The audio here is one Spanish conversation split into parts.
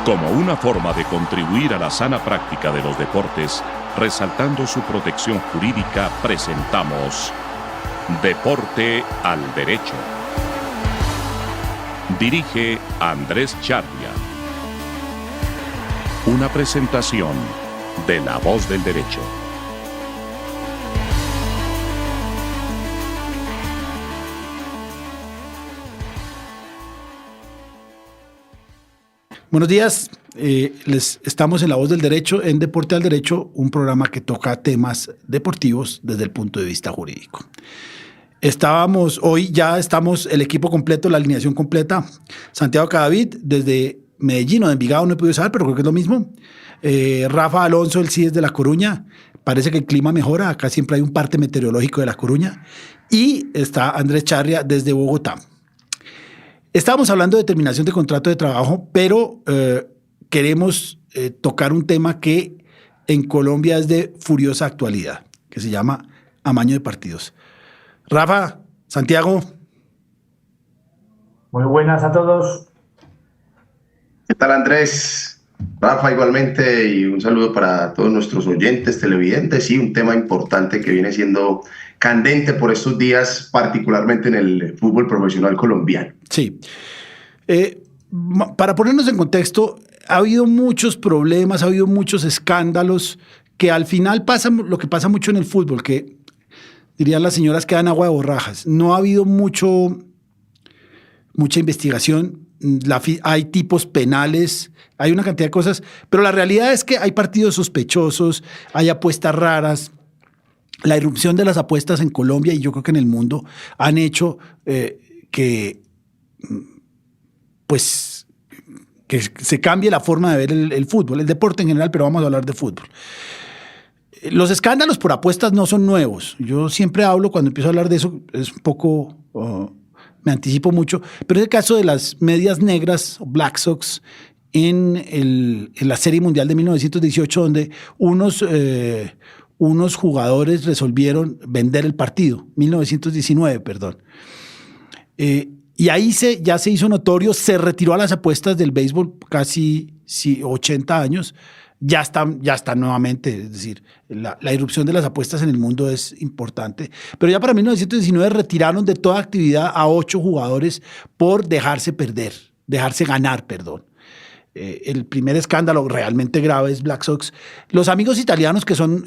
Como una forma de contribuir a la sana práctica de los deportes, resaltando su protección jurídica, presentamos Deporte al Derecho. Dirige Andrés Charria. Una presentación de La Voz del Derecho. Buenos días, estamos en La Voz del Derecho, en Deporte al Derecho, un programa que toca temas deportivos desde el punto de vista jurídico. Hoy ya estamos el equipo completo, la alineación completa. Santiago Cadavid, desde Medellín o de Envigado, no he podido saber, pero creo que es lo mismo. Rafa Alonso, él sí es de La Coruña. Parece que el clima mejora, acá siempre hay un parte meteorológico de La Coruña. Y está Andrés Charria desde Bogotá. Estábamos hablando de terminación de contrato de trabajo, pero queremos tocar un tema que en Colombia es de furiosa actualidad, que se llama amaño de partidos. Rafa, Santiago. Muy buenas a todos. ¿Qué tal, Andrés? Rafa, igualmente, y un saludo para todos nuestros oyentes, televidentes, y un tema importante que viene siendo candente por estos días, particularmente en el fútbol profesional colombiano. Sí. Para ponernos en contexto, ha habido muchos problemas, ha habido muchos escándalos que al final pasa lo que pasa mucho en el fútbol, que dirían las señoras que dan agua de borrajas. No ha habido mucha investigación, hay tipos penales, hay una cantidad de cosas, pero la realidad es que hay partidos sospechosos, hay apuestas raras. La irrupción de las apuestas en Colombia y yo creo que en el mundo han hecho que se cambie la forma de ver el fútbol, el deporte en general, pero vamos a hablar de fútbol. Los escándalos por apuestas no son nuevos. Yo siempre hablo, cuando empiezo a hablar de eso, es un poco, me anticipo mucho, pero es el caso de las medias negras, Black Sox, en la Serie Mundial de 1918, donde unos jugadores resolvieron vender el partido, 1919, perdón. Y ahí ya se hizo notorio, se retiró a las apuestas del béisbol casi 80 años, ya están nuevamente, es decir, la irrupción de las apuestas en el mundo es importante, pero ya para 1919 retiraron de toda actividad a 8 jugadores por dejarse ganar. El primer escándalo realmente grave es Black Sox. Los amigos italianos, que son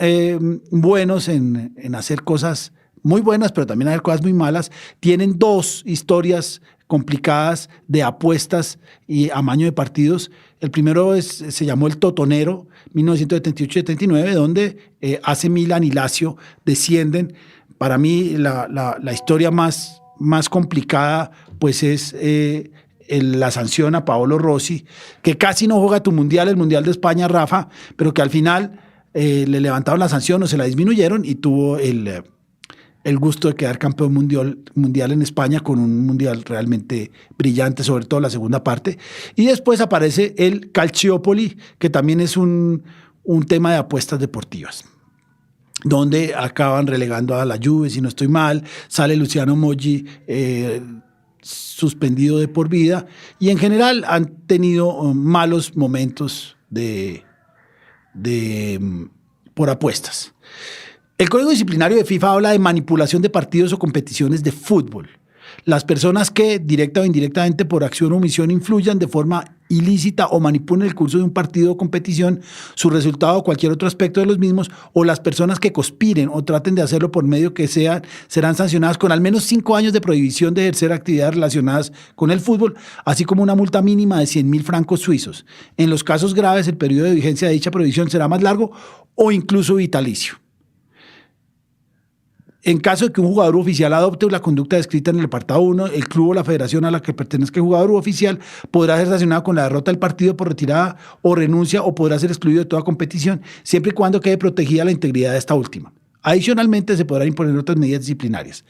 buenos en hacer cosas muy buenas, pero también hacer cosas muy malas, tienen 2 historias complicadas de apuestas y amaño de partidos. El primero se llamó el Totonero, 1978-79, donde AC Milan y Lazio descienden. Para mí la historia más complicada pues es la sanción a Paolo Rossi, que casi no juega el Mundial de España, Rafa, pero que al final le levantaron la sanción o se la disminuyeron y tuvo el gusto de quedar campeón mundial en España con un mundial realmente brillante, sobre todo la segunda parte. Y después aparece el Calciopoli, que también es un tema de apuestas deportivas, donde acaban relegando a la Juve, si no estoy mal, sale Luciano Moggi suspendido de por vida, y en general han tenido malos momentos por apuestas. El Código Disciplinario de FIFA habla de manipulación de partidos o competiciones de fútbol. Las personas que, directa o indirectamente, por acción o omisión, influyan de forma ilícita o manipulen el curso de un partido o competición, su resultado o cualquier otro aspecto de los mismos, o las personas que conspiren o traten de hacerlo por medio que sean, serán sancionadas con al menos 5 años de prohibición de ejercer actividades relacionadas con el fútbol, así como una multa mínima de 100.000 francos suizos. En los casos graves, el periodo de vigencia de dicha prohibición será más largo o incluso vitalicio. En caso de que un jugador oficial adopte la conducta descrita en el apartado 1, el club o la federación a la que pertenezca el jugador oficial podrá ser sancionado con la derrota del partido por retirada o renuncia, o podrá ser excluido de toda competición, siempre y cuando quede protegida la integridad de esta última. Adicionalmente, se podrán imponer otras medidas disciplinarias.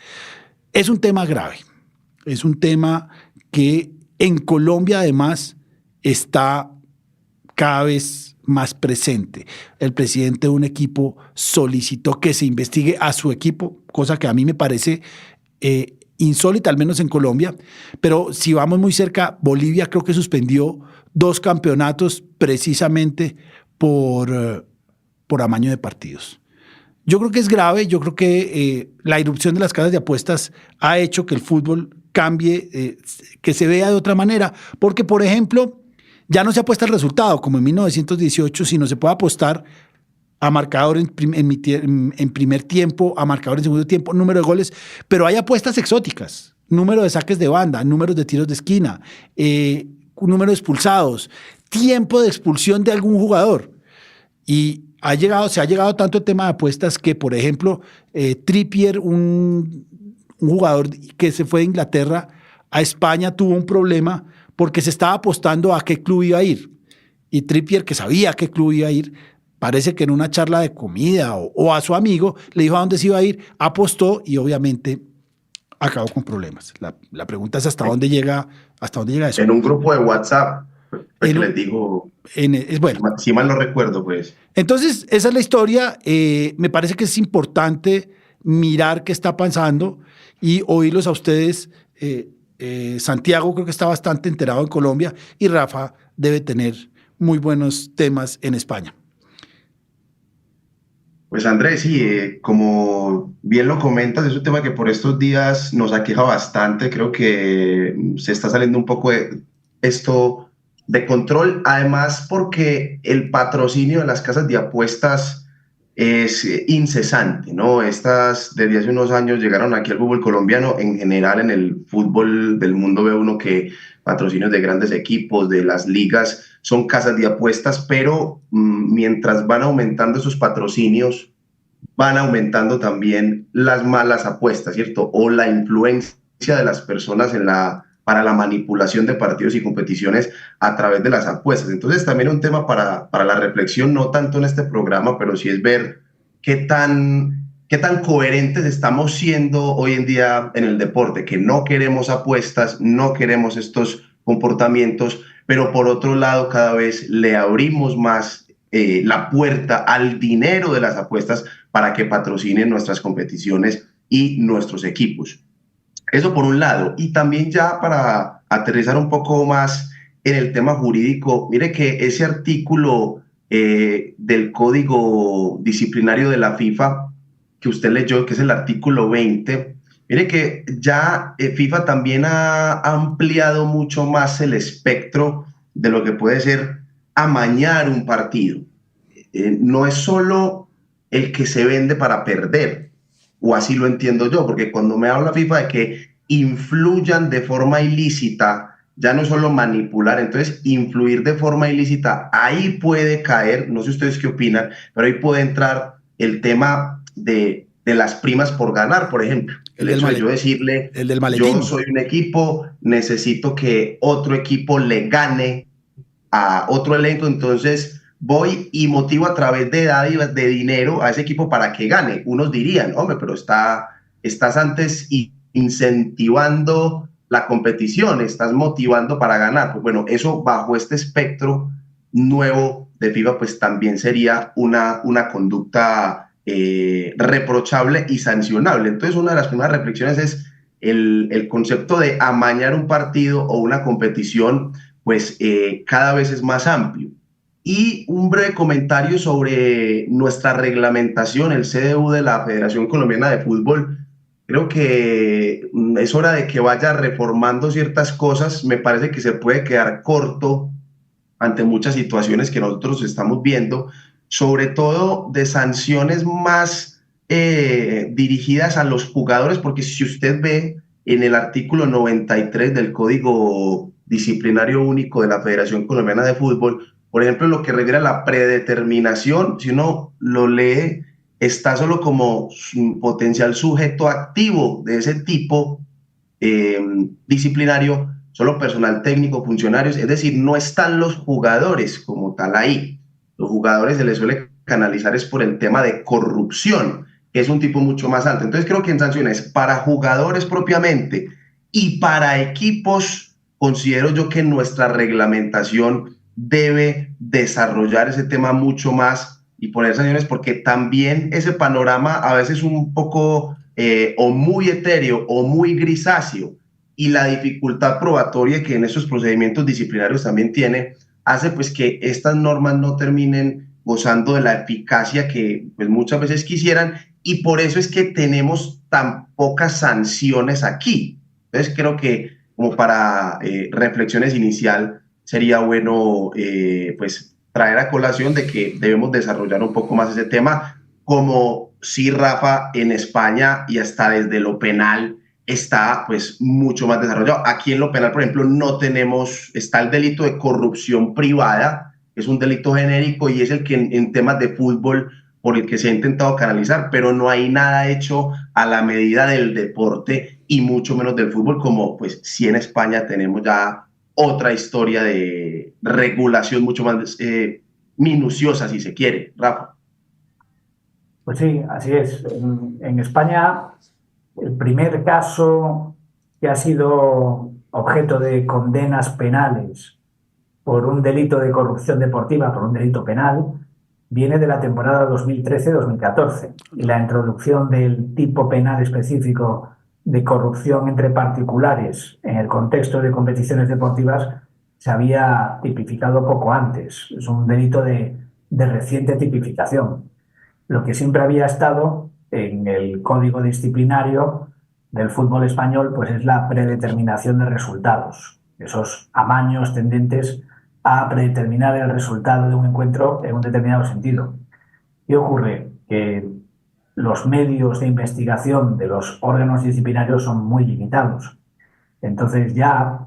Es un tema grave. Es un tema que en Colombia, además, está cada vez más presente. El presidente de un equipo solicitó que se investigue a su equipo, cosa que a mí me parece insólita, al menos en Colombia, pero si vamos muy cerca, Bolivia creo que suspendió 2 campeonatos precisamente por amaño de partidos. Yo creo que es grave, yo creo que la irrupción de las casas de apuestas ha hecho que el fútbol cambie, que se vea de otra manera, porque por ejemplo, ya no se apuesta el resultado como en 1918, sino se puede apostar a marcador en primer tiempo, a marcador en segundo tiempo, número de goles, pero hay apuestas exóticas, número de saques de banda, números de tiros de esquina, número de expulsados, tiempo de expulsión de algún jugador. Y se ha llegado tanto el tema de apuestas que, por ejemplo, Trippier, un jugador que se fue de Inglaterra a España, tuvo un problema porque se estaba apostando a qué club iba a ir. Y Trippier, que sabía a qué club iba a ir, parece que en una charla de comida o a su amigo le dijo a dónde se iba a ir, apostó y obviamente acabó con problemas. La pregunta es hasta dónde llega eso. En un grupo de WhatsApp, pues les digo, bueno, si mal no recuerdo, pues. Entonces, esa es la historia. Me parece que es importante mirar qué está pasando y oírlos a ustedes. Santiago creo que está bastante enterado en Colombia y Rafa debe tener muy buenos temas en España. Pues Andrés, sí, como bien lo comentas, es un tema que por estos días nos aqueja bastante. Creo que se está saliendo un poco de esto de control, además porque el patrocinio de las casas de apuestas es incesante, ¿no? Estas desde hace unos años llegaron aquí al fútbol colombiano. En general en el fútbol del mundo ve uno que patrocinios de grandes equipos, de las ligas, son casas de apuestas, pero mientras van aumentando esos patrocinios, van aumentando también las malas apuestas, ¿cierto? O la influencia de las personas para la manipulación de partidos y competiciones a través de las apuestas. Entonces también un tema para la reflexión, no tanto en este programa, pero sí es ver qué tan coherentes estamos siendo hoy en día en el deporte, que no queremos apuestas, no queremos estos comportamientos, pero por otro lado cada vez le abrimos más la puerta al dinero de las apuestas para que patrocinen nuestras competiciones y nuestros equipos. Eso por un lado. Y también ya para aterrizar un poco más en el tema jurídico, mire que ese artículo del Código Disciplinario de la FIFA que usted leyó, que es el artículo 20, mire que ya FIFA también ha ampliado mucho más el espectro de lo que puede ser amañar un partido. No es solo el que se vende para perder, o así lo entiendo yo, porque cuando me habla FIFA de que influyan de forma ilícita, ya no es solo manipular, entonces influir de forma ilícita, ahí puede caer, no sé ustedes qué opinan, pero ahí puede entrar el tema de las primas por ganar, por ejemplo. El hecho de yo decirle, yo soy un equipo, necesito que otro equipo le gane a otro elenco, entonces voy y motivo a través de dádivas de dinero a ese equipo para que gane. Unos dirían, hombre, pero estás antes incentivando la competición, estás motivando para ganar. Pues bueno, eso bajo este espectro nuevo de FIFA, pues también sería una conducta reprochable y sancionable. Entonces, una de las primeras reflexiones es el concepto de amañar un partido o una competición, pues cada vez es más amplio. Y un breve comentario sobre nuestra reglamentación, el CDU de la Federación Colombiana de Fútbol. Creo que es hora de que vaya reformando ciertas cosas. Me parece que se puede quedar corto ante muchas situaciones que nosotros estamos viendo, sobre todo de sanciones más dirigidas a los jugadores, porque si usted ve en el artículo 93 del Código Disciplinario Único de la Federación Colombiana de Fútbol, por ejemplo, lo que refiere a la predeterminación, si uno lo lee, está solo como potencial sujeto activo de ese tipo disciplinario, solo personal técnico, funcionarios, es decir, no están los jugadores como tal ahí. Los jugadores se les suele canalizar es por el tema de corrupción, que es un tipo mucho más alto. Entonces creo que en sanciones para jugadores propiamente y para equipos, considero yo que nuestra reglamentación debe desarrollar ese tema mucho más y poner sanciones, porque también ese panorama a veces un poco o muy etéreo o muy grisáceo, y la dificultad probatoria que en esos procedimientos disciplinarios también tiene, hace pues que estas normas no terminen gozando de la eficacia que pues muchas veces quisieran, y por eso es que tenemos tan pocas sanciones aquí. Entonces creo que como para reflexiones inicial sería bueno pues traer a colación de que debemos desarrollar un poco más ese tema, como sí, Rafa, en España y hasta desde lo penal está pues mucho más desarrollado. Aquí en lo penal, por ejemplo, no tenemos, está el delito de corrupción privada, es un delito genérico y es el que en temas de fútbol por el que se ha intentado canalizar, pero no hay nada hecho a la medida del deporte y mucho menos del fútbol, como pues sí en España tenemos ya otra historia de regulación mucho más minuciosa, si se quiere. Rafa. Pues sí, así es. En España, el primer caso que ha sido objeto de condenas penales por un delito de corrupción deportiva, por un delito penal, viene de la temporada 2013-2014. Y la introducción del tipo penal específico de corrupción entre particulares en el contexto de competiciones deportivas se había tipificado poco antes. Es un delito de reciente tipificación. Lo que siempre había estado en el código disciplinario del fútbol español pues es la predeterminación de resultados, esos amaños tendentes a predeterminar el resultado de un encuentro en un determinado sentido. ¿Qué ocurre? Que los medios de investigación de los órganos disciplinarios son muy limitados. Entonces ya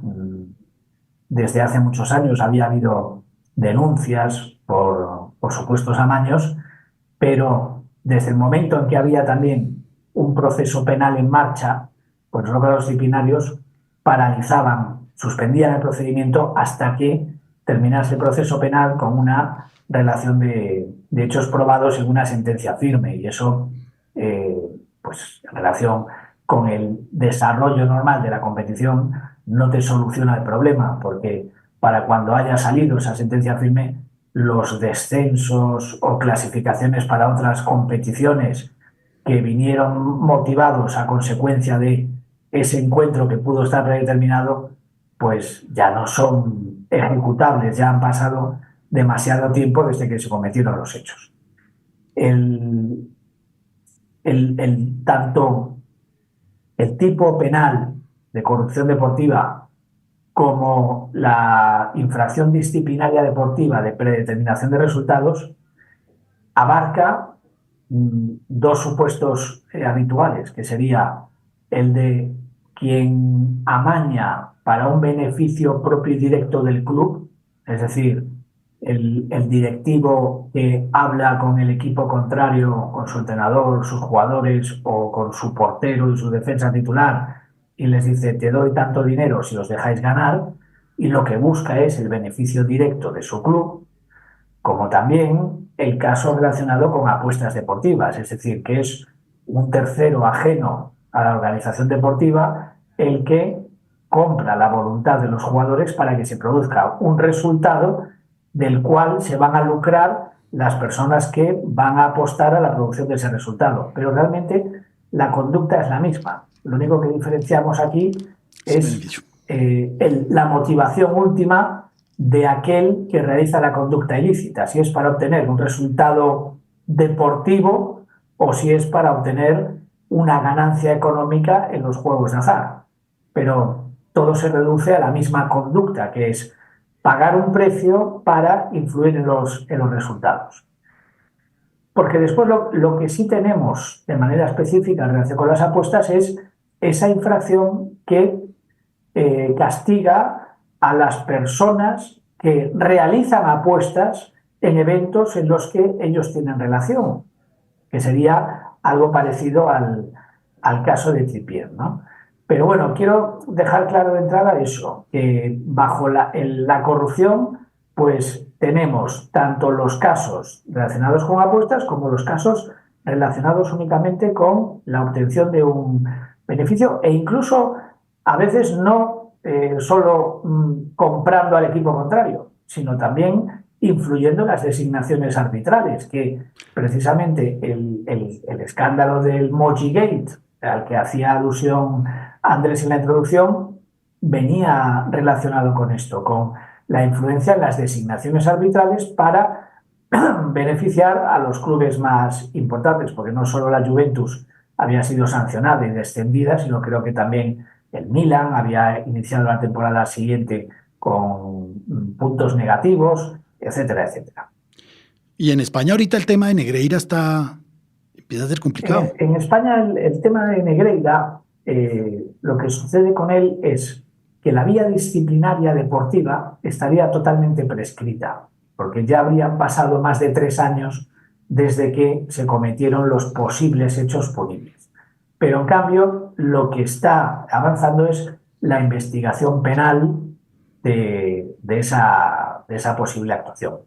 desde hace muchos años había habido denuncias por supuestos amaños, pero desde el momento en que había también un proceso penal en marcha, pues los órganos disciplinarios paralizaban, suspendían el procedimiento hasta que terminase el proceso penal con una relación de hechos probados en una sentencia firme. Y eso, pues en relación con el desarrollo normal de la competición, no te soluciona el problema, porque para cuando haya salido esa sentencia firme, los descensos o clasificaciones para otras competiciones que vinieron motivados a consecuencia de ese encuentro que pudo estar predeterminado, pues ya no son ejecutables, ya han pasado demasiado tiempo desde que se cometieron los hechos. Tanto el tipo penal de corrupción deportiva como la infracción disciplinaria deportiva de predeterminación de resultados abarca dos supuestos habituales, que sería el de quien amaña para un beneficio propio y directo del club, es decir, el directivo que habla con el equipo contrario, con su entrenador, sus jugadores o con su portero y su defensa titular, y les dice: te doy tanto dinero si os dejáis ganar, y lo que busca es el beneficio directo de su club, como también el caso relacionado con apuestas deportivas, es decir, que es un tercero ajeno a la organización deportiva el que compra la voluntad de los jugadores para que se produzca un resultado del cual se van a lucrar las personas que van a apostar a la producción de ese resultado. Pero realmente la conducta es la misma. Lo único que diferenciamos aquí es la motivación última de aquel que realiza la conducta ilícita, si es para obtener un resultado deportivo o si es para obtener una ganancia económica en los juegos de azar. Pero todo se reduce a la misma conducta, que es pagar un precio para influir en los resultados. Porque después lo que sí tenemos de manera específica en relación con las apuestas es esa infracción que castiga a las personas que realizan apuestas en eventos en los que ellos tienen relación, que sería algo parecido al caso de Trippier, ¿no? Pero bueno, quiero dejar claro de entrada eso, que bajo la corrupción pues tenemos tanto los casos relacionados con apuestas como los casos relacionados únicamente con la obtención de un beneficio, e incluso a veces no solo comprando al equipo contrario, sino también influyendo en las designaciones arbitrales, que precisamente el escándalo del Moji Gate al que hacía alusión Andrés en la introducción, venía relacionado con esto, con la influencia en las designaciones arbitrales para beneficiar a los clubes más importantes, porque no solo la Juventus había sido sancionada y descendida, sino creo que también el Milan había iniciado la temporada siguiente con puntos negativos, etcétera, etcétera. Y en España ahorita el tema de Negreira empieza a ser complicado. En España el tema de Negreira, lo que sucede con él es que la vía disciplinaria deportiva estaría totalmente prescrita, porque ya habrían pasado más de 3 años desde que se cometieron los posibles hechos punibles. Pero en cambio, lo que está avanzando es la investigación penal de esa posible actuación.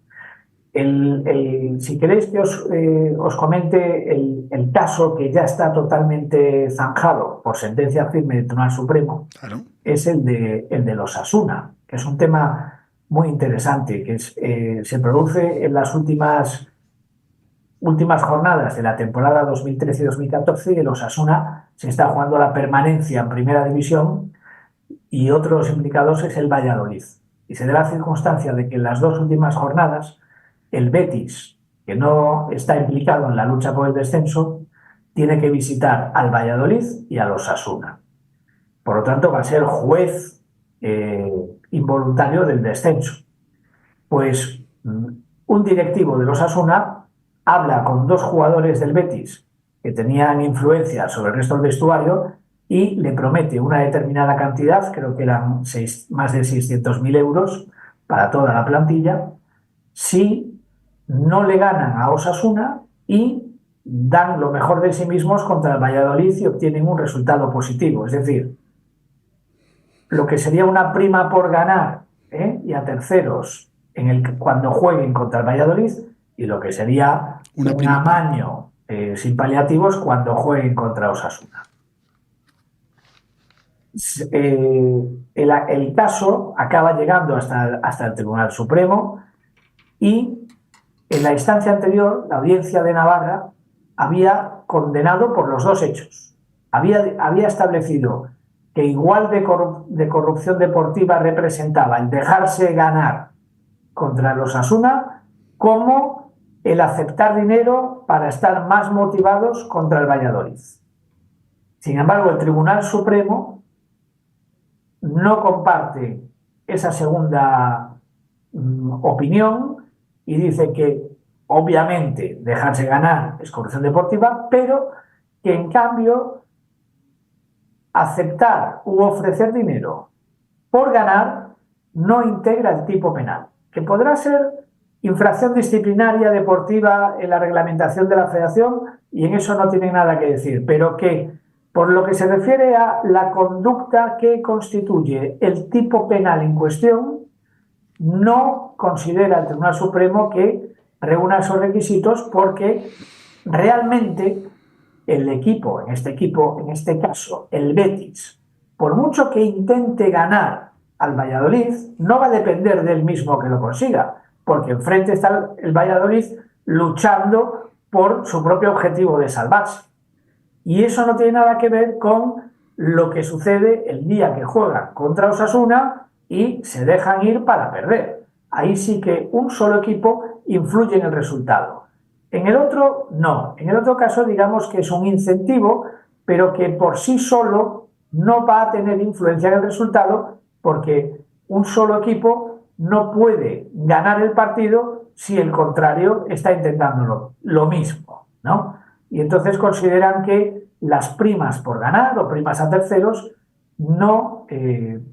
Si queréis que os comente el caso que ya está totalmente zanjado por sentencia firme del Tribunal Supremo, claro, es el de los Osasuna, que es un tema muy interesante, que se produce en las últimas jornadas de la temporada 2013-2014 y el Osasuna se está jugando la permanencia en Primera División y otros implicados es el Valladolid. Y se da la circunstancia de que en las 2 últimas jornadas el Betis, que no está implicado en la lucha por el descenso, tiene que visitar al Valladolid y al Osasuna. Por lo tanto, va a ser juez involuntario del descenso. Pues un directivo del Osasuna habla con 2 jugadores del Betis que tenían influencia sobre el resto del vestuario y le promete una determinada cantidad, creo que eran más de 600.000 euros para toda la plantilla, si no le ganan a Osasuna y dan lo mejor de sí mismos contra el Valladolid y obtienen un resultado positivo. Es decir, lo que sería una prima por ganar y a terceros cuando jueguen contra el Valladolid, y lo que sería un amaño sin paliativos cuando jueguen contra Osasuna. El caso acaba llegando hasta el Tribunal Supremo y en la instancia anterior, la Audiencia de Navarra había condenado por los 2 hechos. Había establecido que igual de corrupción deportiva representaba el dejarse ganar contra los Osasuna como el aceptar dinero para estar más motivados contra el Valladolid. Sin embargo, el Tribunal Supremo no comparte esa segunda opinión y dice que obviamente dejarse ganar es corrupción deportiva, pero que en cambio aceptar u ofrecer dinero por ganar no integra el tipo penal, que podrá ser infracción disciplinaria deportiva en la reglamentación de la federación y en eso no tiene nada que decir, pero que por lo que se refiere a la conducta que constituye el tipo penal en cuestión, no considera el Tribunal Supremo que reúna esos requisitos porque realmente en este caso, el Betis, por mucho que intente ganar al Valladolid, no va a depender del mismo que lo consiga, porque enfrente está el Valladolid luchando por su propio objetivo de salvarse. Y eso no tiene nada que ver con lo que sucede el día que juegan contra Osasuna y se dejan ir para perder. Ahí sí que un solo equipo influye en el resultado. En el otro, no. En el otro caso, digamos que es un incentivo, pero que por sí solo no va a tener influencia en el resultado porque un solo equipo no puede ganar el partido si el contrario está intentando lo mismo, ¿no? Y entonces consideran que las primas por ganar o primas a terceros no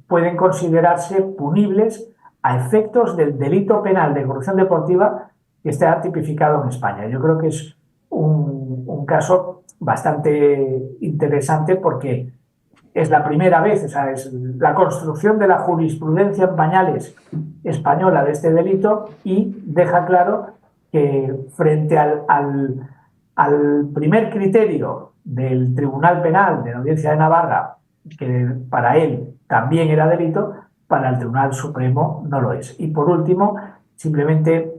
pueden considerarse punibles a efectos del delito penal de corrupción deportiva que está tipificado en España. Yo creo que es un caso bastante interesante porque es la primera vez, o sea, es la construcción de la jurisprudencia en pañales española de este delito y deja claro que frente al primer criterio del Tribunal Penal de la Audiencia de Navarra, que para él también era delito, para el Tribunal Supremo no lo es. Y por último, simplemente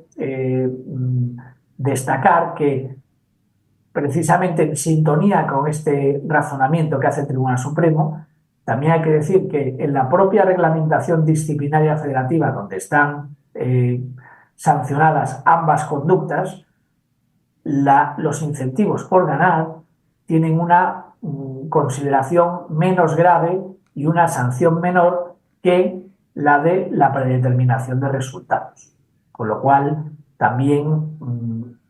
destacar que precisamente en sintonía con este razonamiento que hace el Tribunal Supremo, también hay que decir que en la propia reglamentación disciplinaria federativa, donde están sancionadas ambas conductas, los incentivos por ganar tienen una consideración menos grave y una sanción menor que la de la predeterminación de resultados. Con lo cual, también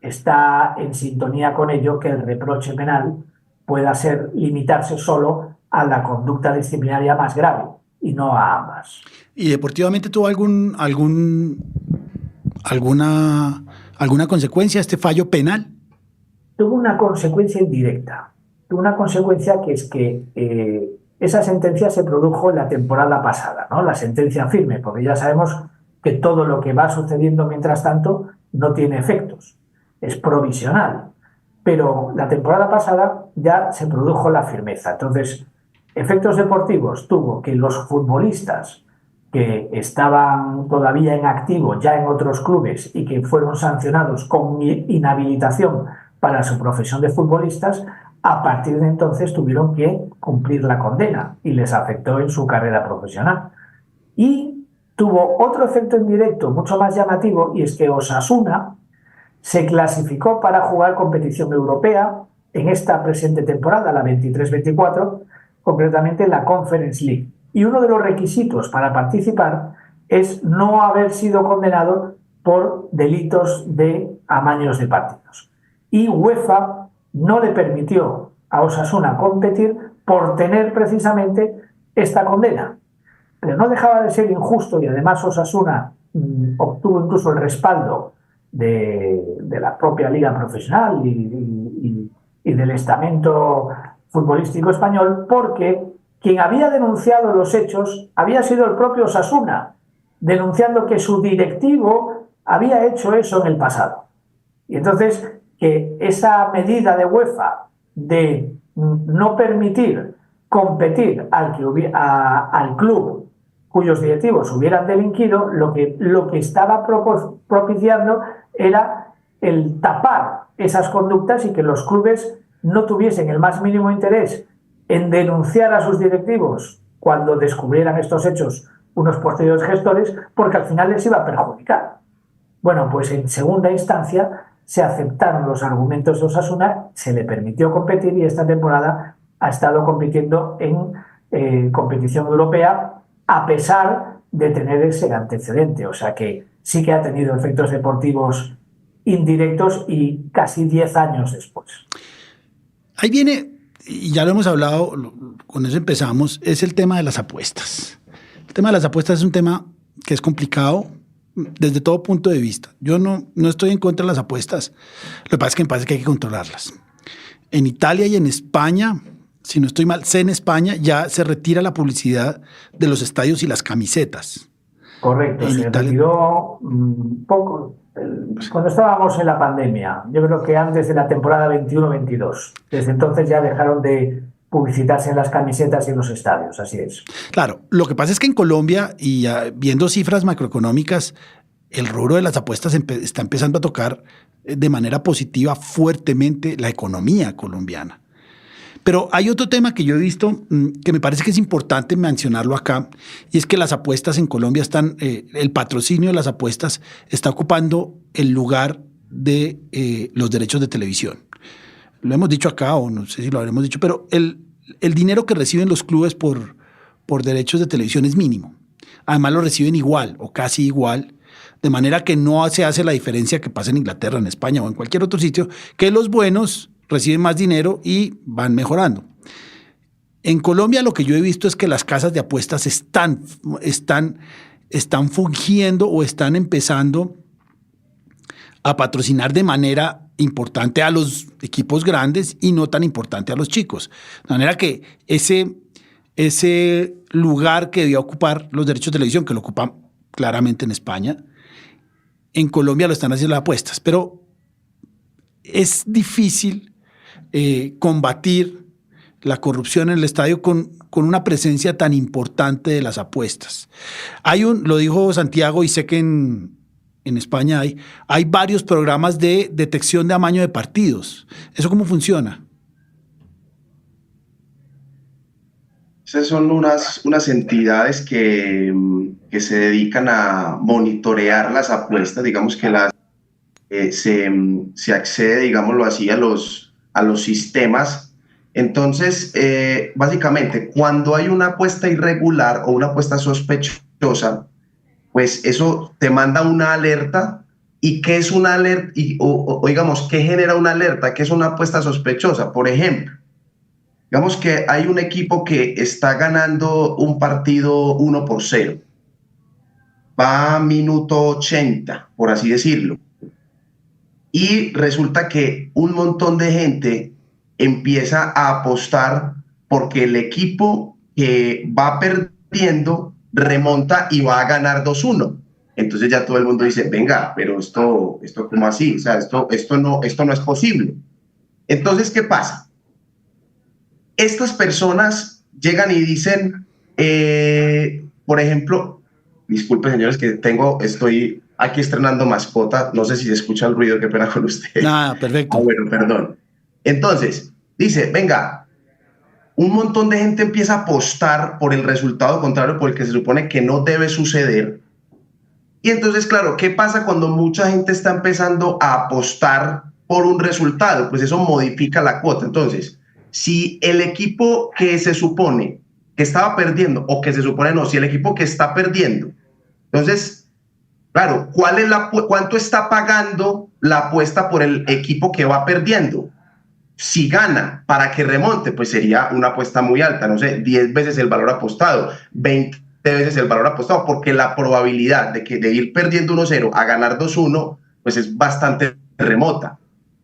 está en sintonía con ello que el reproche penal pueda limitarse solo a la conducta disciplinaria más grave y no a ambas. ¿Y deportivamente tuvo alguna consecuencia este fallo penal? Tuvo una consecuencia indirecta. Tuvo una consecuencia que es que esa sentencia se produjo en la temporada pasada, ¿no? La sentencia firme, porque ya sabemos que todo lo que va sucediendo mientras tanto no tiene efectos, es provisional. Pero la temporada pasada ya se produjo la firmeza. Entonces, efectos deportivos tuvo que los futbolistas que estaban todavía en activo ya en otros clubes y que fueron sancionados con inhabilitación para su profesión de futbolistas, a partir de entonces tuvieron que cumplir la condena y les afectó en su carrera profesional. Y tuvo otro efecto indirecto mucho más llamativo, y es que Osasuna se clasificó para jugar competición europea en esta presente temporada, la 23-24, concretamente la Conference League. Y uno de los requisitos para participar es no haber sido condenado por delitos de amaños de partidos. Y UEFA no le permitió a Osasuna competir por tener precisamente esta condena. Pero no dejaba de ser injusto, y además Osasuna obtuvo incluso el respaldo de la propia liga profesional y del estamento futbolístico español, porque quien había denunciado los hechos había sido el propio Osasuna, denunciando que su directivo había hecho eso en el pasado. Y entonces, que esa medida de UEFA de no permitir competir al club cuyos directivos hubieran delinquido, lo que estaba propiciando era el tapar esas conductas y que los clubes no tuviesen el más mínimo interés en denunciar a sus directivos cuando descubrieran estos hechos unos posteriores gestores, porque al final les iba a perjudicar. Bueno, pues en segunda instancia se aceptaron los argumentos de Osasuna, se le permitió competir y esta temporada ha estado compitiendo en competición europea a pesar de tener ese antecedente. O sea que sí que ha tenido efectos deportivos indirectos y casi 10 años después. Ahí viene, y ya lo hemos hablado, con eso empezamos, es el tema de las apuestas. El tema de las apuestas es un tema que es complicado desde todo punto de vista. Yo no estoy en contra de las apuestas. Lo que pasa es que me parece que hay que controlarlas. En Italia y en España, si no estoy mal, en España ya se retira la publicidad de los estadios y las camisetas. Correcto, se retiró poco. Cuando estábamos en la pandemia, yo creo que antes de la temporada 21-22. Desde entonces ya dejaron de publicitarse en las camisetas y en los estadios, así es. Claro, lo que pasa es que en Colombia, y viendo cifras macroeconómicas, el rubro de las apuestas está empezando a tocar de manera positiva fuertemente la economía colombiana. Pero hay otro tema que yo he visto que me parece que es importante mencionarlo acá, y es que las apuestas en Colombia el patrocinio de las apuestas está ocupando el lugar de los derechos de televisión. Lo hemos dicho acá, o no sé si lo habremos dicho, pero el dinero que reciben los clubes por derechos de televisión es mínimo. Además lo reciben igual o casi igual, de manera que no se hace la diferencia que pasa en Inglaterra, en España o en cualquier otro sitio, que los buenos reciben más dinero y van mejorando. En Colombia lo que yo he visto es que las casas de apuestas están fungiendo o están empezando a patrocinar de manera importante a los equipos grandes y no tan importante a los chicos. De manera que ese lugar que debía ocupar los derechos de televisión, que lo ocupan claramente en España, en Colombia lo están haciendo las apuestas. Pero es difícil combatir la corrupción en el estadio con una presencia tan importante de las apuestas. Lo dijo Santiago, y sé que en en España hay varios programas de detección de amaño de partidos. ¿Eso cómo funciona? Esas son unas entidades que se dedican a monitorear las apuestas, digamos que se accede, digámoslo así, a los sistemas. Entonces, básicamente, cuando hay una apuesta irregular o una apuesta sospechosa, pues eso te manda una alerta. ¿Y qué es una alerta? O digamos, ¿qué genera una alerta? ¿Qué es una apuesta sospechosa? Por ejemplo, digamos que hay un equipo que está ganando un partido 1-0. Va a minuto 80, por así decirlo. Y resulta que un montón de gente empieza a apostar porque el equipo que va perdiendo remonta y va a ganar 2-1. Entonces ya todo el mundo dice, venga, pero esto ¿cómo así? O sea, esto no es posible. Entonces, ¿qué pasa? Estas personas llegan y dicen, por ejemplo, disculpen señores que estoy aquí estrenando mascota, no sé si se escucha el ruido, qué pena con usted. Ah, perfecto. Bueno, perdón. Entonces, dice, venga, un montón de gente empieza a apostar por el resultado contrario, por el que se supone que no debe suceder. Y entonces, claro, ¿qué pasa cuando mucha gente está empezando a apostar por un resultado? Pues eso modifica la cuota. Entonces, si el equipo que se supone que estaba perdiendo, o que se supone no, si el equipo que está perdiendo, entonces, claro, ¿cuánto está pagando la apuesta por el equipo que va perdiendo? Si gana para que remonte, pues sería una apuesta muy alta, no sé, 10 veces el valor apostado, 20 veces el valor apostado, porque la probabilidad de ir perdiendo 1-0 a ganar 2-1, pues es bastante remota.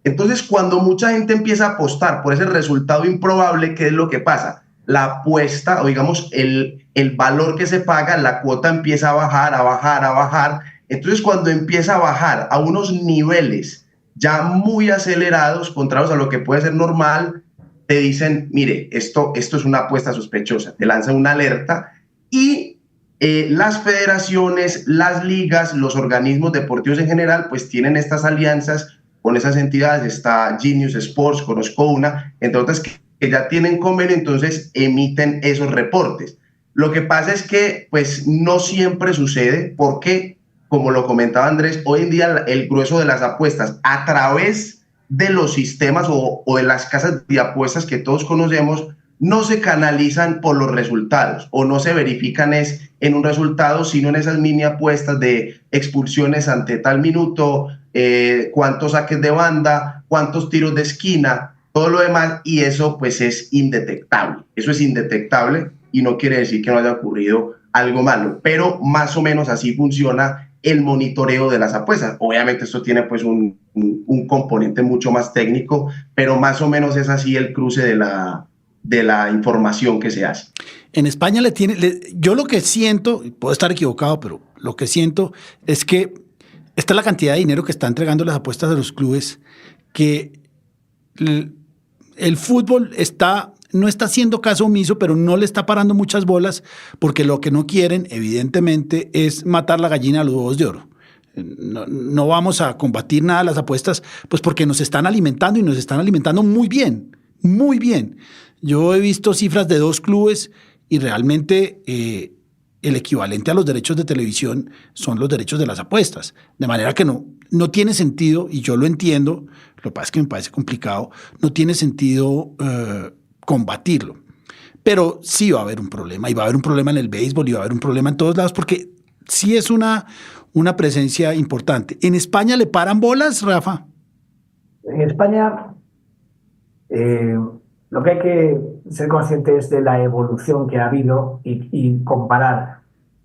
Entonces, cuando mucha gente empieza a apostar por ese resultado improbable, ¿qué es lo que pasa? La apuesta, o digamos, el valor que se paga, la cuota empieza a bajar, a bajar, a bajar. Entonces, cuando empieza a bajar a unos niveles ya muy acelerados, contrarios a lo que puede ser normal, te dicen, mire, esto es una apuesta sospechosa, te lanzan una alerta y las federaciones, las ligas, los organismos deportivos en general, pues tienen estas alianzas con esas entidades, está Genius Sports, conozco una, entre otras que ya tienen convenio, entonces emiten esos reportes. Lo que pasa es que pues no siempre sucede porque, como lo comentaba Andrés, hoy en día el grueso de las apuestas a través de los sistemas o de las casas de apuestas que todos conocemos no se canalizan por los resultados o no se verifican en un resultado, sino en esas mini apuestas de expulsiones ante tal minuto, cuántos saques de banda, cuántos tiros de esquina, todo lo demás, y eso pues es indetectable. Eso es indetectable y no quiere decir que no haya ocurrido algo malo, pero más o menos así funciona el monitoreo de las apuestas. Obviamente esto tiene pues un componente mucho más técnico, pero más o menos es así el cruce de la información que se hace. En España yo lo que siento, puedo estar equivocado, pero lo que siento es que esta es la cantidad de dinero que está entregando las apuestas de los clubes, que el fútbol no está haciendo caso omiso, pero no le está parando muchas bolas, porque lo que no quieren, evidentemente, es matar la gallina a los huevos de oro. No vamos a combatir nada las apuestas, pues porque nos están alimentando y nos están alimentando muy bien, muy bien. Yo he visto cifras de 2 clubes y realmente el equivalente a los derechos de televisión son los derechos de las apuestas. De manera que no tiene sentido, y yo lo entiendo, lo que pasa es que me parece complicado, no tiene sentido combatirlo. Pero sí va a haber un problema, y va a haber un problema en el béisbol, y va a haber un problema en todos lados, porque sí es una presencia importante. ¿En España le paran bolas, Rafa? En España, lo que hay que ser consciente es de la evolución que ha habido y comparar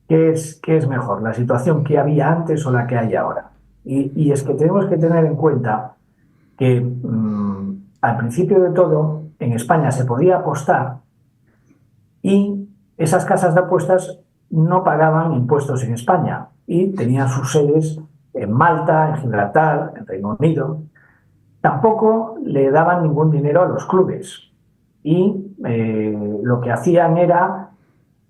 qué es mejor, la situación que había antes o la que hay ahora. Y es que tenemos que tener en cuenta que al principio de todo, en España se podía apostar y esas casas de apuestas no pagaban impuestos en España y tenían sus sedes en Malta, en Gibraltar, en Reino Unido. Tampoco le daban ningún dinero a los clubes y lo que hacían era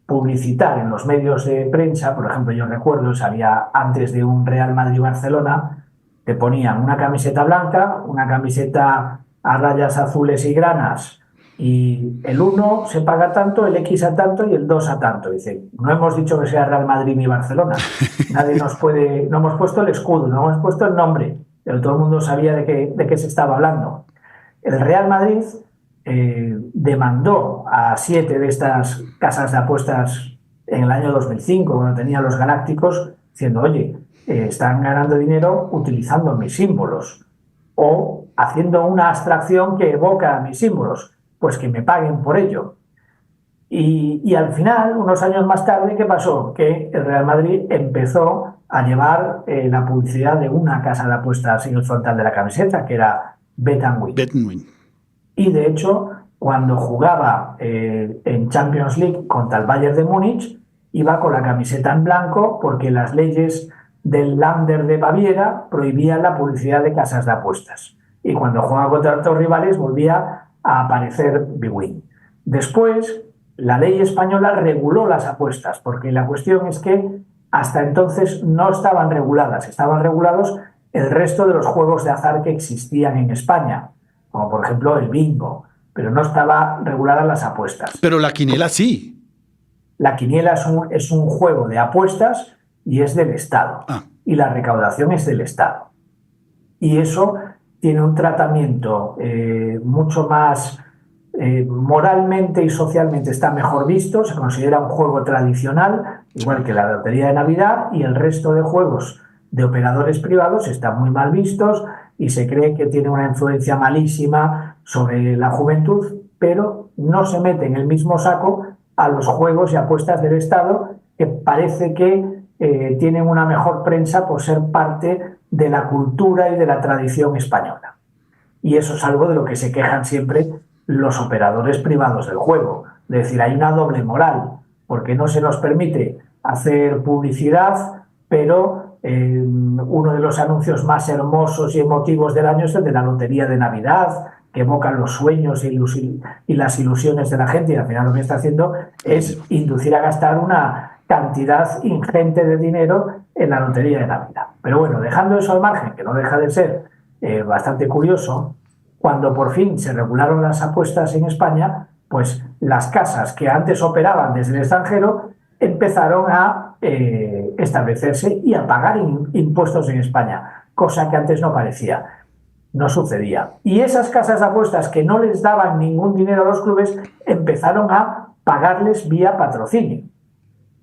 publicitar en los medios de prensa. Por ejemplo, yo recuerdo, salía antes de un Real Madrid-Barcelona, te ponían una camiseta blanca, una camiseta a rayas azules y granas, y el 1 se paga tanto, el X a tanto y el 2 a tanto. Dice, no hemos dicho que sea Real Madrid ni Barcelona. Nadie nos puede... No hemos puesto el escudo, no hemos puesto el nombre, pero todo el mundo sabía de qué se estaba hablando. El Real Madrid demandó a 7 de estas casas de apuestas en el año 2005, cuando tenía los Galácticos, diciendo, oye, están ganando dinero utilizando mis símbolos o haciendo una abstracción que evoca a mis símbolos, pues que me paguen por ello. Y al final, unos años más tarde, ¿qué pasó? Que el Real Madrid empezó a llevar la publicidad de una casa de apuestas en el frontal de la camiseta, que era Bet and Win. Bet and Win. Y de hecho, cuando jugaba en Champions League contra el Bayern de Múnich, iba con la camiseta en blanco porque las leyes del Länder de Baviera prohibían la publicidad de casas de apuestas. Y cuando jugaba contra otros rivales volvía a aparecer Bwin. Después, la ley española reguló las apuestas, porque la cuestión es que hasta entonces no estaban reguladas, estaban regulados el resto de los juegos de azar que existían en España, como por ejemplo el bingo, pero no estaban reguladas las apuestas. Pero la quiniela sí. La quiniela es un juego de apuestas y es del Estado. Y la recaudación es del Estado. Y eso tiene un tratamiento mucho más moralmente y socialmente está mejor visto, se considera un juego tradicional, igual que la Lotería de Navidad, y el resto de juegos de operadores privados están muy mal vistos y se cree que tiene una influencia malísima sobre la juventud, pero no se mete en el mismo saco a los juegos y apuestas del Estado, que parece que tienen una mejor prensa por ser parte de la cultura y de la tradición española. Y eso es algo de lo que se quejan siempre los operadores privados del juego. Es decir, hay una doble moral, porque no se nos permite hacer publicidad, pero uno de los anuncios más hermosos y emotivos del año es el de la Lotería de Navidad, que evocan los sueños y las ilusiones de la gente, y al final lo que está haciendo es inducir a gastar una cantidad ingente de dinero en la Lotería de Navidad. Pero bueno, dejando eso al margen, que no deja de ser bastante curioso, cuando por fin se regularon las apuestas en España, pues las casas que antes operaban desde el extranjero empezaron a establecerse y a pagar impuestos en España, cosa que antes no parecía, no sucedía. Y esas casas de apuestas que no les daban ningún dinero a los clubes empezaron a pagarles vía patrocinio.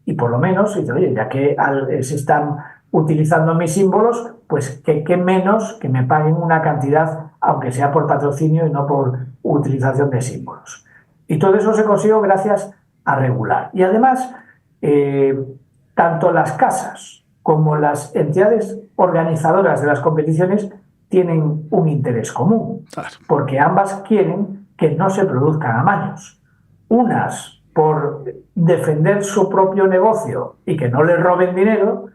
Y por lo menos, oye, ya que se están utilizando mis símbolos, pues que menos que me paguen una cantidad, aunque sea por patrocinio y no por utilización de símbolos. Y todo eso se consiguió gracias a regular. Y además, tanto las casas como las entidades organizadoras de las competiciones tienen un interés común, porque ambas quieren que no se produzcan amaños. Unas por defender su propio negocio y que no les roben dinero,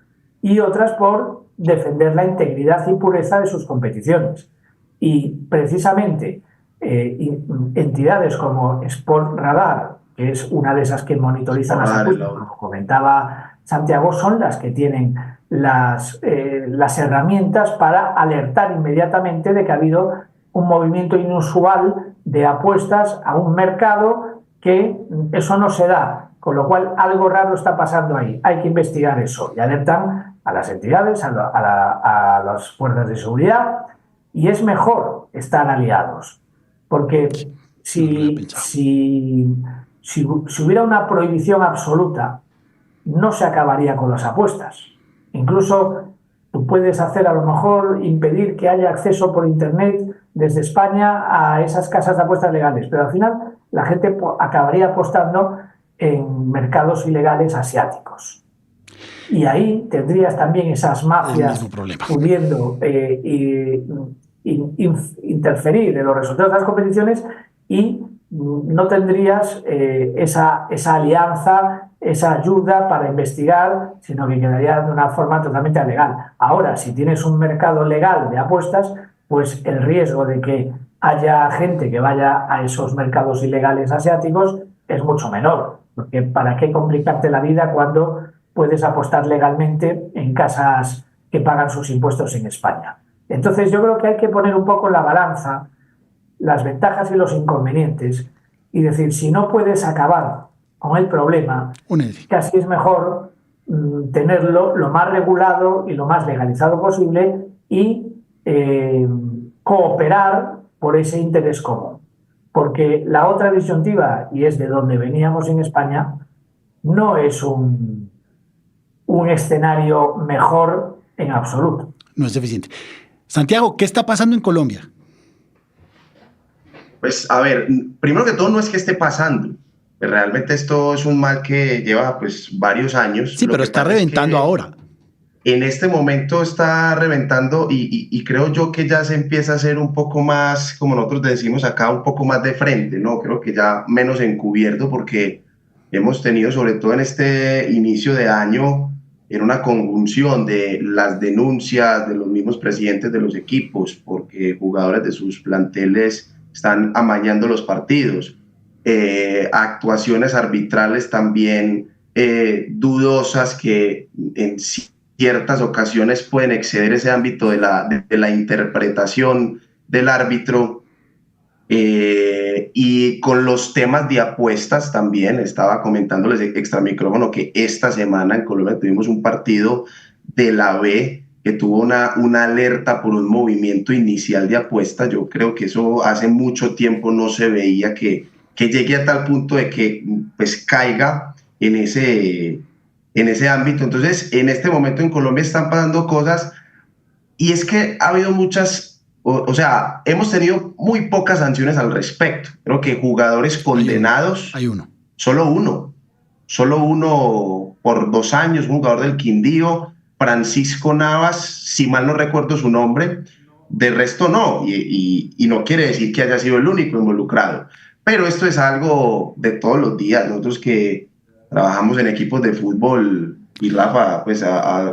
y otras por defender la integridad y pureza de sus competiciones. Y precisamente entidades como Sport Radar, que es una de esas que monitorizan las apuestas, como comentaba Santiago, son las que tienen las herramientas para alertar inmediatamente de que ha habido un movimiento inusual de apuestas a un mercado, que eso no se da, con lo cual algo raro está pasando ahí, hay que investigar eso, y alertan a las entidades, a las fuerzas de seguridad, y es mejor estar aliados, porque si hubiera una prohibición absoluta, no se acabaría con las apuestas. Incluso tú puedes hacer, a lo mejor, impedir que haya acceso por Internet desde España a esas casas de apuestas legales, pero al final la gente acabaría apostando en mercados ilegales asiáticos. Y ahí tendrías también esas mafias pudiendo interferir en los resultados de las competiciones, y no tendrías esa alianza, esa ayuda para investigar, sino que quedaría de una forma totalmente ilegal. Ahora, si tienes un mercado legal de apuestas, pues el riesgo de que haya gente que vaya a esos mercados ilegales asiáticos es mucho menor, Porque ¿para qué complicarte la vida cuando puedes apostar legalmente en casas que pagan sus impuestos en España? Entonces yo creo que hay que poner un poco en la balanza las ventajas y los inconvenientes y decir, si no puedes acabar con el problema, casi es mejor tenerlo lo más regulado y lo más legalizado posible y cooperar por ese interés común. Porque la otra disyuntiva, y es de donde veníamos en España, no es un escenario mejor en absoluto. No es eficiente. Santiago, ¿qué está pasando en Colombia? Pues a ver, primero que todo no es que esté pasando. Realmente esto es un mal que lleva pues varios años. Sí, pero está reventando ahora. En este momento está reventando y creo yo que ya se empieza a hacer un poco más, como nosotros decimos acá, un poco más de frente, ¿no? Creo que ya menos encubierto porque hemos tenido, sobre todo en este inicio de año, en una conjunción de las denuncias de los mismos presidentes de los equipos porque jugadores de sus planteles están amañando los partidos, actuaciones arbitrales también dudosas que en ciertas ocasiones pueden exceder ese ámbito de la interpretación del árbitro, y con los temas de apuestas también. Estaba comentándoles extra micrófono que esta semana en Colombia tuvimos un partido de la B que tuvo una alerta por un movimiento inicial de apuestas. Yo creo que eso hace mucho tiempo no se veía, que llegue a tal punto de que pues caiga en ese ámbito. Entonces, en este momento en Colombia están pasando cosas y es que ha habido muchas, o sea, hemos tenido muy pocas sanciones al respecto. Creo que jugadores condenados, hay uno. Solo uno por 2 años, un jugador del Quindío, Francisco Navas, si mal no recuerdo su nombre. De resto no, y no quiere decir que haya sido el único involucrado, pero esto es algo de todos los días. Nosotros que trabajamos en equipos de fútbol, y Rafa, pues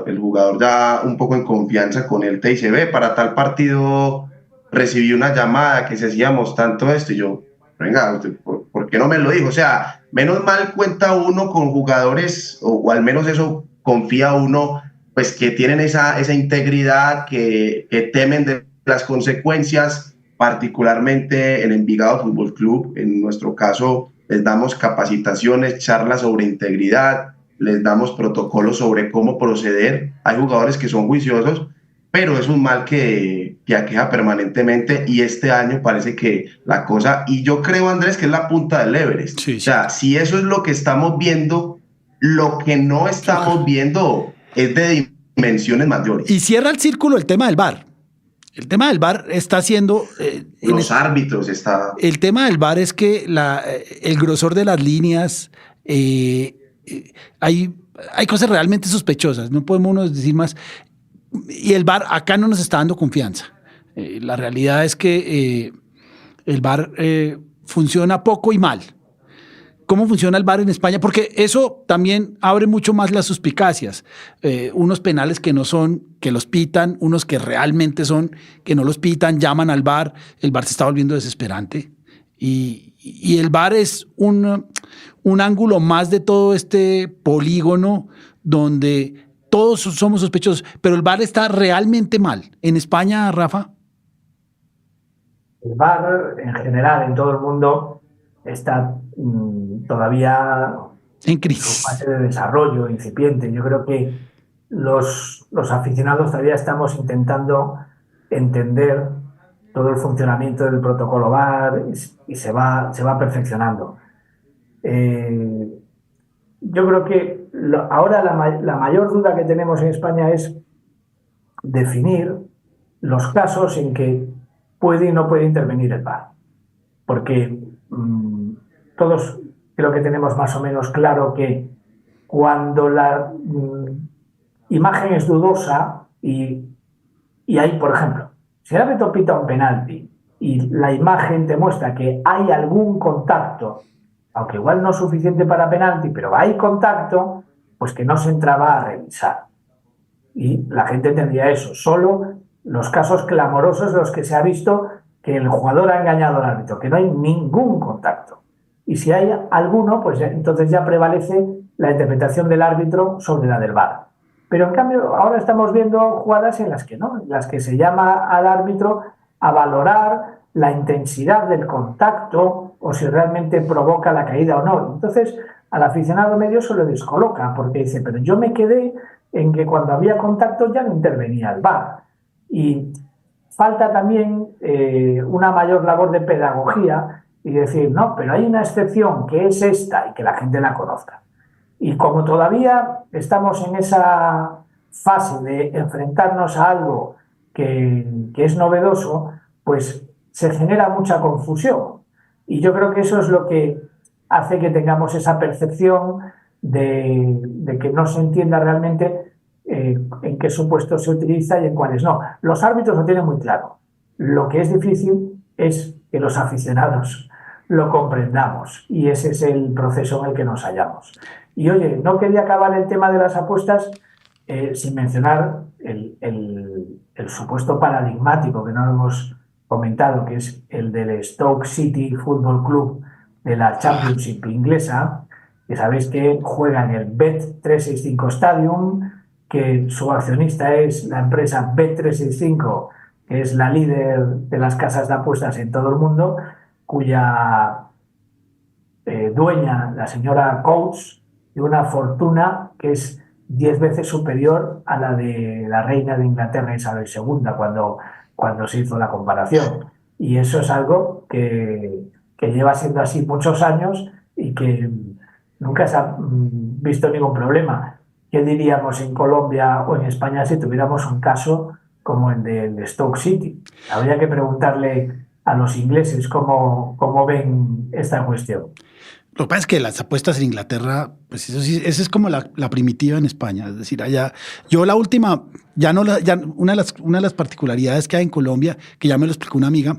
el jugador ya un poco en confianza con él te dice, ve, para tal partido recibí una llamada que si hacíamos tanto esto, y yo, venga, ¿por qué no me lo dijo? O sea, menos mal cuenta uno con jugadores, o al menos eso confía uno, pues que tienen esa integridad, que temen de las consecuencias, particularmente en Envigado Fútbol Club. En nuestro caso, les damos capacitaciones, charlas sobre integridad, les damos protocolos sobre cómo proceder. Hay jugadores que son juiciosos, pero es un mal que aqueja permanentemente, y este año parece que la cosa, y yo creo, Andrés, que es la punta del Everest. Sí. O sea, si eso es lo que estamos viendo, lo que no estamos viendo es de dimensiones mayores. Y cierra el círculo el tema del VAR. El tema del VAR está haciendo... los árbitros está... El tema del VAR es que el grosor de las líneas, hay cosas realmente sospechosas, no podemos uno decir más. Y el VAR acá no nos está dando confianza. La realidad es que el VAR funciona poco y mal. ¿Cómo funciona el VAR en España? Porque eso también abre mucho más las suspicacias. Unos penales que no son, que los pitan, unos que realmente son, que no los pitan, llaman al VAR. El VAR se está volviendo desesperante. Y el VAR es un ángulo más de todo este polígono donde todos somos sospechosos, pero el VAR está realmente mal. ¿En España, Rafa? El VAR, en general, en todo el mundo, está todavía en crisis, en fase de desarrollo incipiente. Yo creo que los aficionados todavía estamos intentando entender todo el funcionamiento del protocolo VAR y se va perfeccionando. Yo creo que ahora la mayor duda que tenemos en España es definir los casos en que puede y no puede intervenir el VAR. Porque todos creo que tenemos más o menos claro que cuando la imagen es dudosa y hay, por ejemplo, si el árbitro pita un penalti y la imagen te muestra que hay algún contacto, aunque igual no es suficiente para penalti, pero hay contacto, pues que no se entraba a revisar. Y la gente tendría eso. Solo los casos clamorosos de los que se ha visto que el jugador ha engañado al árbitro, que no hay ningún contacto. y si hay alguno, pues entonces ya prevalece la interpretación del árbitro sobre la del VAR. Pero en cambio ahora estamos viendo jugadas en las que no, en las que se llama al árbitro a valorar la intensidad del contacto o si realmente provoca la caída o no. Entonces al aficionado medio se lo descoloca porque dice, pero yo me quedé en que cuando había contacto ya no intervenía el VAR. Y falta también una mayor labor de pedagogía y decir, no, pero hay una excepción que es esta y que la gente la conozca. Y como todavía estamos en esa fase de enfrentarnos a algo que es novedoso, pues se genera mucha confusión. Y yo creo que eso es lo que hace que tengamos esa percepción de que no se entienda realmente en qué supuestos se utiliza y en cuáles no. Los árbitros lo tienen muy claro. Lo que es difícil es que los aficionados lo comprendamos y ese es el proceso en el que nos hallamos. Y oye, no quería acabar el tema de las apuestas sin mencionar el supuesto paradigmático que no hemos comentado, que es el del Stoke City Football Club de la Championship inglesa, que sabéis que juega en el Bet365 Stadium, que su accionista es la empresa Bet365, que es la líder de las casas de apuestas en todo el mundo, cuya dueña, la señora Coates, de una fortuna que es 10 veces superior a la de la reina de Inglaterra Isabel II cuando se hizo la comparación. Y eso es algo que lleva siendo así muchos años y que nunca se ha visto ningún problema. ¿Qué diríamos en Colombia o en España si tuviéramos un caso como el de Stoke City? Habría que preguntarle a los ingleses cómo ven esta cuestión. Lo que pasa es que las apuestas en Inglaterra, pues eso sí, esa es como la primitiva en España. Es decir, allá, yo la última, una de las particularidades que hay en Colombia, que ya me lo explicó una amiga,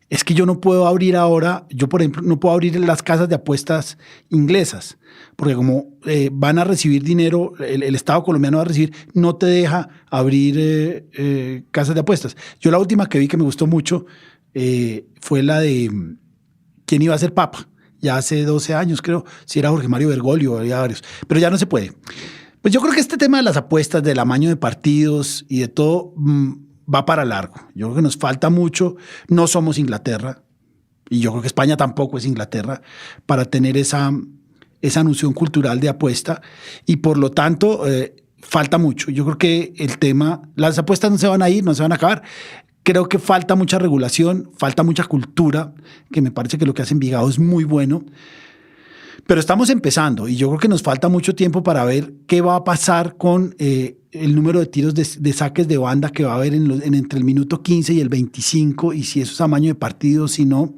es que yo no puedo abrir ahora, yo por ejemplo, no puedo abrir las casas de apuestas inglesas, porque como van a recibir dinero, el Estado colombiano va a recibir, no te deja abrir casas de apuestas. Yo la última que vi que me gustó mucho fue la de quién iba a ser papa. Ya hace 12 años, creo, si era Jorge Mario Bergoglio, había varios, pero ya no se puede. Pues yo creo que este tema de las apuestas, del amaño de partidos y de todo, va para largo. Yo creo que nos falta mucho. No somos Inglaterra, y yo creo que España tampoco es Inglaterra, para tener esa noción cultural de apuesta, y por lo tanto, falta mucho. Yo creo que el tema, las apuestas no se van a ir, no se van a acabar. Creo que falta mucha regulación, falta mucha cultura, que me parece que lo que hace Envigado es muy bueno. Pero estamos empezando y yo creo que nos falta mucho tiempo para ver qué va a pasar con el número de tiros de saques de banda que va a haber entre el minuto 15 y el 25 y si eso es amaño de partido, si no.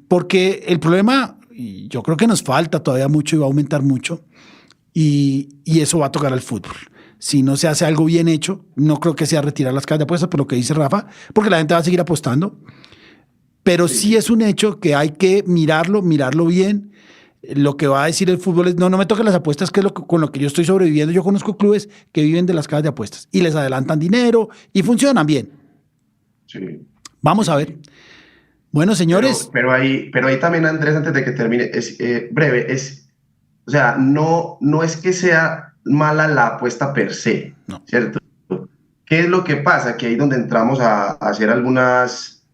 Porque el problema, yo creo que nos falta todavía mucho y va a aumentar mucho y eso va a tocar al fútbol. Si no se hace algo bien hecho, no creo que sea retirar las casas de apuestas, por lo que dice Rafa, porque la gente va a seguir apostando. Pero sí es un hecho que hay que mirarlo bien. Lo que va a decir el fútbol es, no me toquen las apuestas, que es con lo que yo estoy sobreviviendo. Yo conozco clubes que viven de las casas de apuestas y les adelantan dinero y funcionan bien. Sí. Vamos a ver. Bueno, señores. Pero ahí también, Andrés, antes de que termine, es breve, o sea, no es que sea mala la apuesta per se, no. ¿Cierto? ¿Qué es lo que pasa? Que ahí es donde entramos a hacer unas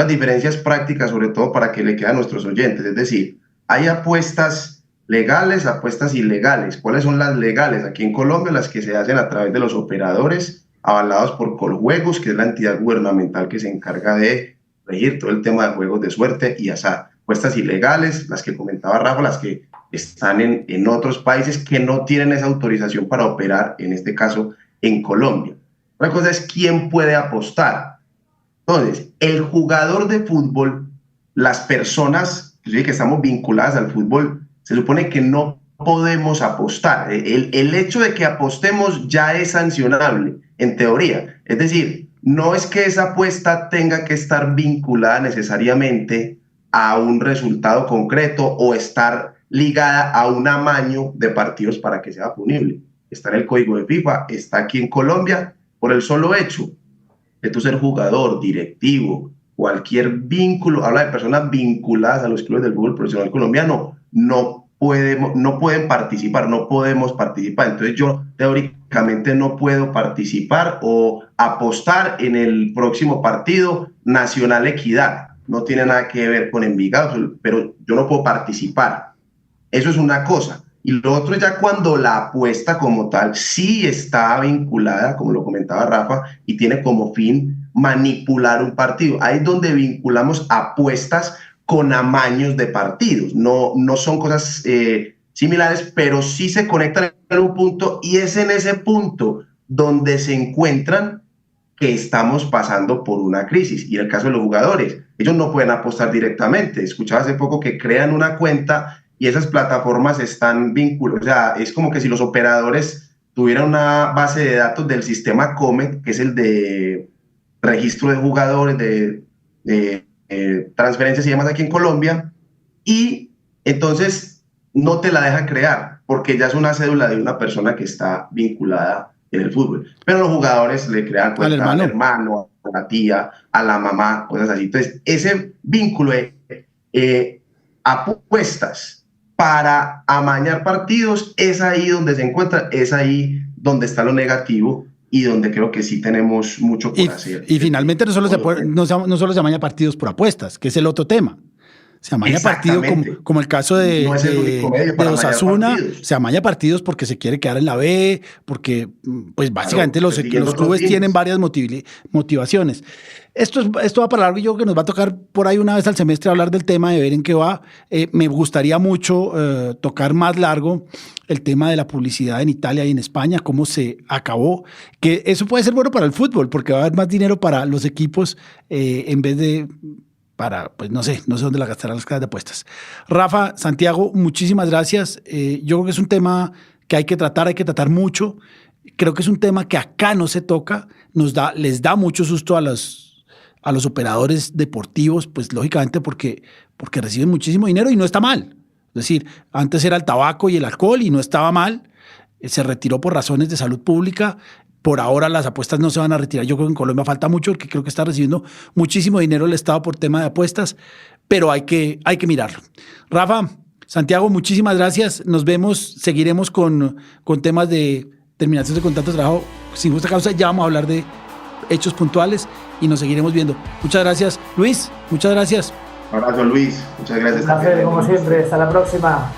diferencias prácticas, sobre todo para que le quede a nuestros oyentes. Es decir, hay apuestas legales, apuestas ilegales. ¿Cuáles son las legales? Aquí en Colombia, las que se hacen a través de los operadores avalados por Coljuegos, que es la entidad gubernamental que se encarga de regir todo el tema de juegos de suerte y azar. Apuestas ilegales, las que comentaba Rafa, las que están en otros países que no tienen esa autorización para operar, en este caso en Colombia. Otra cosa es quién puede apostar. Entonces, el jugador de fútbol, las personas que estamos vinculadas al fútbol, se supone que no podemos apostar. El hecho de que apostemos ya es sancionable, en teoría. Es decir, no es que esa apuesta tenga que estar vinculada necesariamente a un resultado concreto o estar ligada a un amaño de partidos para que sea punible. Está en el código de FIFA, está aquí en Colombia, por el solo hecho de tú ser jugador, directivo, cualquier vínculo, habla de personas vinculadas a los clubes del fútbol profesional colombiano, no pueden participar, no podemos participar. Entonces yo teóricamente no puedo participar o apostar en el próximo partido Nacional Equidad. No tiene nada que ver con Envigado, pero yo no puedo participar. Eso es una cosa. Y lo otro es ya cuando la apuesta como tal sí está vinculada, como lo comentaba Rafa, y tiene como fin manipular un partido. Ahí es donde vinculamos apuestas con amaños de partidos. No son cosas similares, pero sí se conectan en un punto, y es en ese punto donde se encuentran que estamos pasando por una crisis. Y en el caso de los jugadores, ellos no pueden apostar directamente. Escuchaba hace poco que crean una cuenta y esas plataformas están vinculadas. O sea, es como que si los operadores tuvieran una base de datos del sistema Comet, que es el de registro de jugadores, de transferencias y demás aquí en Colombia, y entonces no te la deja crear, porque ya es una cédula de una persona que está vinculada en el fútbol. Pero los jugadores le crean cuenta al hermano, a la tía, a la mamá, cosas así. Entonces, ese vínculo de apuestas para amañar partidos es ahí donde se encuentra, es ahí donde está lo negativo y donde creo que sí tenemos mucho por hacer. Y finalmente no solo se amaña partidos por apuestas, que es el otro tema. Se amaña partidos como el caso de Osasuna, se amaña partidos porque se quiere quedar en la B, porque pues básicamente los clubes tienen varias motivaciones. Esto va para largo, y yo creo que nos va a tocar por ahí una vez al semestre hablar del tema, de ver en qué va. Me gustaría mucho tocar más largo el tema de la publicidad en Italia y en España, cómo se acabó, que eso puede ser bueno para el fútbol, porque va a haber más dinero para los equipos en vez de pues no sé dónde la gastarán las casas de apuestas. Rafa, Santiago, muchísimas gracias. Yo creo que es un tema que hay que tratar mucho. Creo que es un tema que acá no se toca, les da mucho susto a los operadores deportivos, pues lógicamente porque reciben muchísimo dinero y no está mal. Es decir, antes era el tabaco y el alcohol y no estaba mal. Se retiró por razones de salud pública. Por ahora las apuestas no se van a retirar. Yo creo que en Colombia falta mucho, porque creo que está recibiendo muchísimo dinero el Estado por tema de apuestas, pero hay que mirarlo. Rafa, Santiago, muchísimas gracias. Nos vemos, seguiremos con temas de terminación de contratos de trabajo sin justa causa. Ya vamos a hablar de hechos puntuales y nos seguiremos viendo. Muchas gracias. Luis, muchas gracias. Un abrazo, Luis. Muchas gracias. Un placer, como siempre. Hasta la próxima.